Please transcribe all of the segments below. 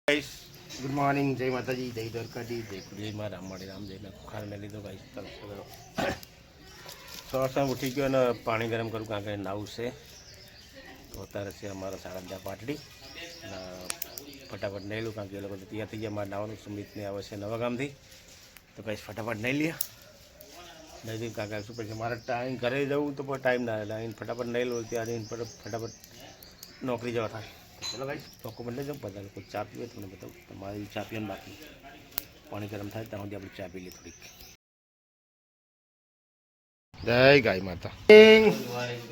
Good morning, જય માતાજી, જય દ્વારકાજી, જય કુળીમાં રામવાડી રામ જઈને ખાઈને લીધો ગાઈસ. સવારમાં ઉઠી ગયો અને પાણી ગરમ કરું કારણ કે નાવું છે. તો અત્યારે છે અમારા સાડા પાટડી અને ફટાફટ નહીં લઉં કારણ કે એ લોકો તૈયાર થઈ ગયા. મારે નાવાનું સુમિતને આવે છે નવા ગામથી, તો ગાઈસ ફટાફટ નહીં લે નહીં કારણ કે શું પછી મારે ટાઈમ ઘરે જવું તો પણ ટાઈમ ના એટલે ફટાફટ નહીં લઉં ત્યારે ફટાફટ નોકરી જવા થાય. ચલો ગાઈસ ડોક્યુમેન્ટ લઈ જાઉં બધા લોકો ચા પીવે તમને બતાવું. તમારી ચા પીવાનું બાકી પાણી ગરમ થાય ત્યાં સુધી આપણે ચા પી લઈએ થોડીક. જય ગાય માતા,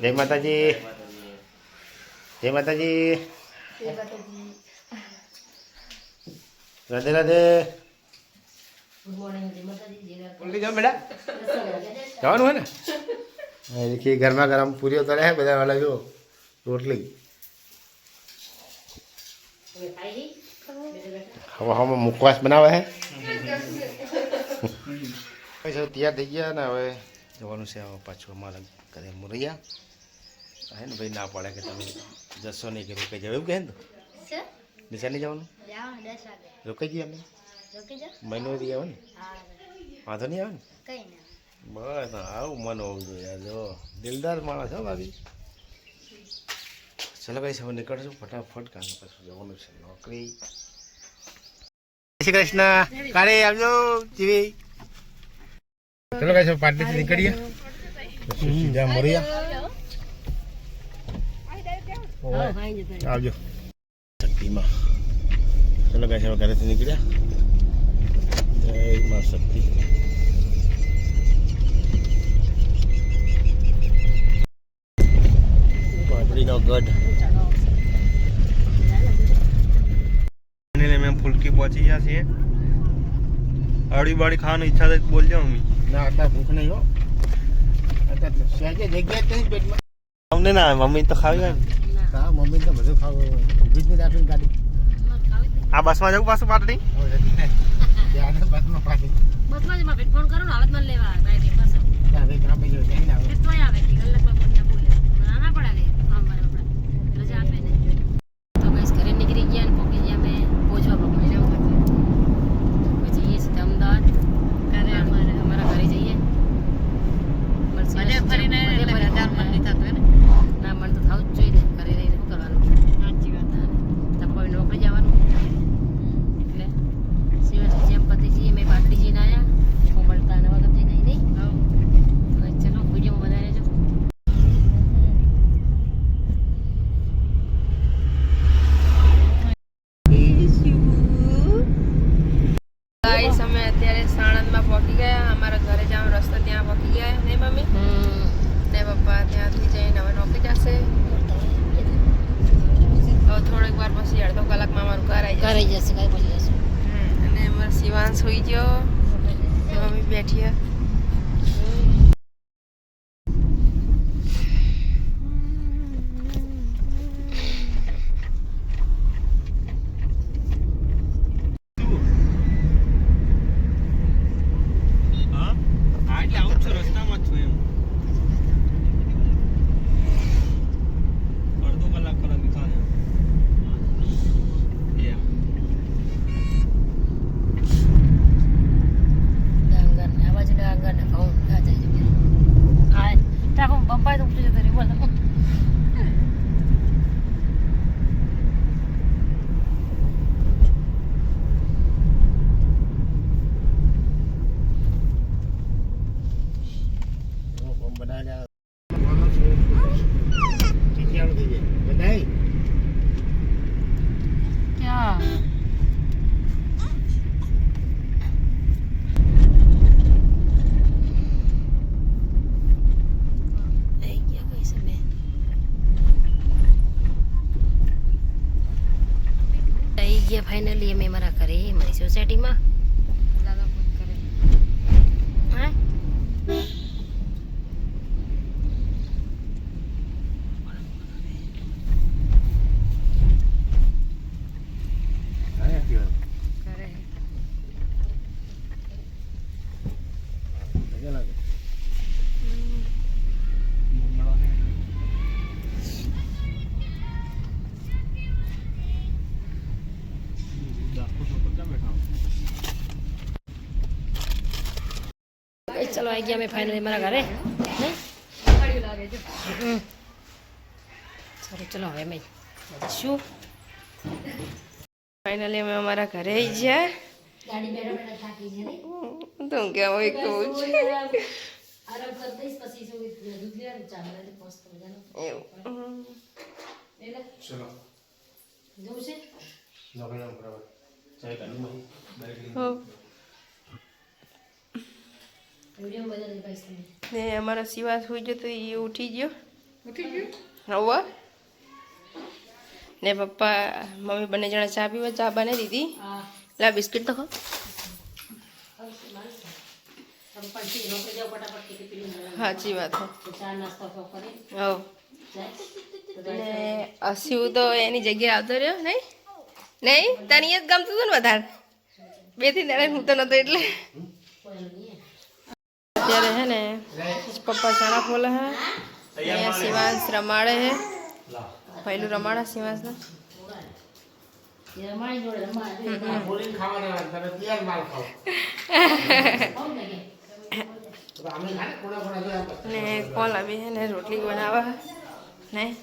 જય માતાજી, જય માતાજી, રાધે રાધે. ઉલટી જાઓ બેટા, જવાનું હોય ને. देखिए ગરમા ગરમ પૂરીઓ તળે હે બધા વાળા જો રોટલી હવામાં મુખવાસ બનાવે હે તૈયાર થઈ ગયા ને હવે જવાનું છે. હવે પાછું અમારા ઘરે મોરૈયા હે ને ભાઈ ના પડે કે તમે જશો નહીં કે રોકાઈ જાવ એવું કહે ને તો નિશા નહીં જવાનું રોકાઈ જઈએ અમે મહિનો રહી આવે ને વાંધો નહીં આવે ને બસ આવું મન હોવું જોઈએ જો દિલદાર માણસ હો ભાભી. ચલો ભાઈ હવે નીકળશું ફટાફટ કારણ પાછું જવાનું છે નોકરી. જય શ્રી કૃષ્ણ, કાલે આવજો જીવી. ચલો ભાઈ હવે પાટલીથી નીકળીએ જ્યાં મોરૈયા આવજો શક્તિમાં. ચલો ભાઈ હવે ઘરેથી નીકળ્યા. જય મા શક્તિ. પાટડીનો ગઢ મેં ફુલકી પહોંચી ગયા છીએ. અડી બાડી ખાવાની ઈચ્છા થઈ બોલજો મમ્મી. ના અત્યારે ભૂખ નહીં હો, અત્યારે સહેજે જગ્યા જ નહીં પેટમાં. અમને ના મમ્મી તો ખાવી હોય ને. હા મમ્મી તો બધું ખાવું ઊભી જ નહીં રાખીને ગાડી. આ બસમાં જવું પાછું પાટડી બસમાં પાછી બસમાં જ માં ફોન કરો ને હાલત માં લેવા બાઈક પાસે હવે કામ બીજો જઈને આવે તો આવે કે કલાકમાં બોલ્યા બોલે ના પડે કામ મારે આપણે રજા આપે ને. તો ગાઈસ ઘરે નીકળી ગયા ને પોકી ગયા અમે પહોંચવા પહોંચી જવું પછી જઈએ સીધા અમદાવાદ ઘરે અમારા ઘરે જઈએ. મને ફરીને હજાર મન નહીં થતું ને ના મન તો થવું જ જોઈએ ને ઘરે રહીને શું કરવાનું. સાચી વાત તો કોઈ નોકરી જવાનું એટલે સિવાય જેમ પતિ જઈએ મેં પાટડી જઈને આવ્યા કોમળતા નવા ગમ જઈને નહીં ચલો વિડીયો બનાવી લેજો. ગાઈસ અમે અત્યારે સાણંદમાં પહોંચી ગયા. અમારા ઘરે જવાનો રસ્તો ત્યાં પહોંચી ગયા ને મમ્મી ને પપ્પા ત્યાંથી જઈને હવે નોકરી જશે. હવે થોડીક વાર પછી અડધો કલાકમાં અમારું ઘર આવી જશે. અને અમારો શિવાંશ હોઈ ગયો, મમ્મી બેઠી. રસ્તામાં જ છું એમ. અડધો કલાક કલાક થાય. બંપાઈ તો ઉઠી જતો રે બોલ. ક્યાં ફાઇનલી અમે મારા ઘરે મારી સોસાયટીમાં. હા ચલો આવી ગયા અમે ફાઇનલી મારા ઘરે નહીં હમ. સારું ચલો હવે અમે શું ફાઇનલી અમે અમારા ઘરે આવી ગયા ગાડી બેઠા બેઠા થાકી છે નહીં તો હું કેમ હોય કહું છું આરામ કરી દઈશ પછી શું દૂધ લેવાનું ચા બનાવી મસ્ત મજાનું એવું એટલે ચલો જવું છે નોકરી બરાબર ચાય કાઢી બાઈક હો વિડીયો બધા દેખાઈશ તમને ને અમારો શિવાસ હોઈ ગયો તો એ ઉઠી ગયો હવે ને પપ્પા મમ્મી બંને જણા ચા પીવા ચા બનાવી દીધી હા લા બિસ્કિટ તો ખાઓ તમે પણ નોકરી જાઓ ફટાફટ ટિકિટ પીને સાચી વાત છે ચા નાસ્તો કરી હો જાય ને અસીવ તો એની જગ્યાએ આવતો રહ્યો નહીં નહીં તને જ ગમતું હતું ને વધારે બે થી દાડા હું તો નતો એટલે અત્યારે હે ને પપ્પા ચણા ફોલે હે અહીંયા શિવાંશ રમાડે હે પહેલું રમાડા શિવાંશને રમાણી જોડે રમાડે બોલીને ખાવાના તમે તૈયાર માલ ખાઓ તો અમે ખાને કોણા કોણા જો ને કોણ લાવી હે ને રોટલી બનાવવા નહીં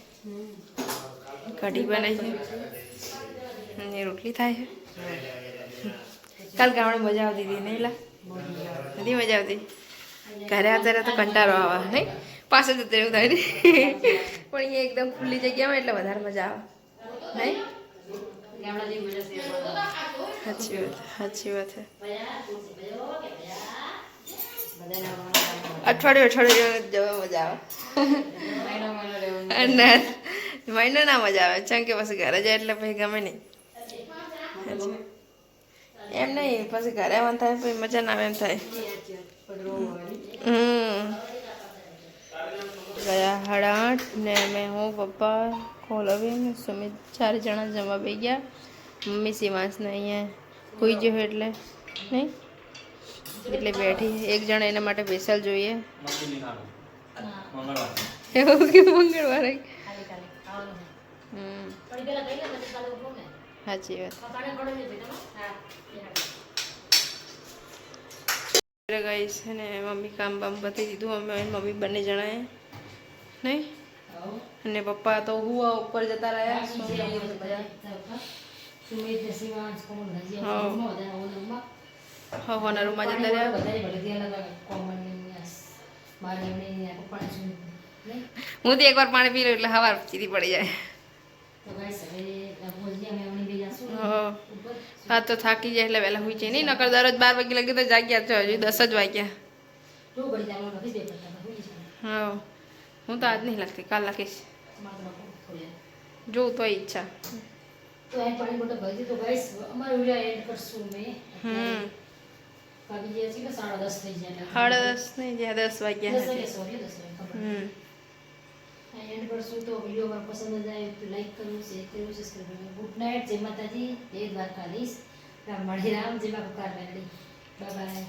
કઢી બનાવી છે ને રોટલી થાય છે કાલ ગામડે મજા આવતી હતી નહીં લા નથી મજા આવતી ઘરે અત્યારે તો કંટાળો આવે નહીં પાછળ જતું એવું થાય ને પણ અહીંયા એકદમ ખુલ્લી જગ્યામાં એટલે વધારે મજા આવે નહીં ગામડા જેવી મજા છે સાચી વાત છે બધાના અઠવાડિયું જવા મજા આવે અને મહિનો ના મજા આવે ચમ કે પછી ઘરે જાય એટલે પછી ગમે નહીં એમ નહીં પછી ઘરે આવવાનું થાય પછી મજા ના આવે એમ થાય ગયા 8:30 ને અમે હું પપ્પા ખોલવી ને સુમિત 4 જણા જમવા બેસી ગયા મમ્મી શિવાંશને અહીંયા હોઈ ગયો એટલે નહીં એટલે બેઠી એક જણ એના માટે સ્પેશિયલ જોઈએ એવું કે મંગળવારે ખાલી ખાલી ખાવાનું હમ થોડી પેલા કઈ લે પછી કાલે ઉઠો ને સાચી વાત પાણી પડે છે તમે હા ગઈ છે ને મમ્મી કામ બામ બધી દીધું અમે મમ્મી બંને જણાએ નહીં અને પપ્પા તો હું ઉપર જતા રહ્યા સુમિત ને શિવાંશ કોમલ હજી હા. હવાના રૂમમાં જતા રહ્યા હું તો એકવાર પાણી પી લઉં એટલે હવાર ચીરી પડી જાય હા આ તો થાકી જાય એટલે વહેલા હોઈ જાય નહીં નકર દરરોજ 12 વાગે લગી તો જાગ્યા છો હજુ 10 જ વાગ્યા હા હું તો આજ નહીં લખતી કાલ લખીશ જોઉં તો ઈચ્છા હમ 10:30 નહીં જ્યાં 10 વાગ્યા હમ એન્ડ કરશું તો વિડીયો પર પસંદ આવે તો લાઈક કરવું શેર કરવું સબસ્ક્રાઇબ કરવું ગુડ નાઇટ જય માતાજી જય દ્વારકાધીશ રામ મળી રામ જય બાપા બાય બાય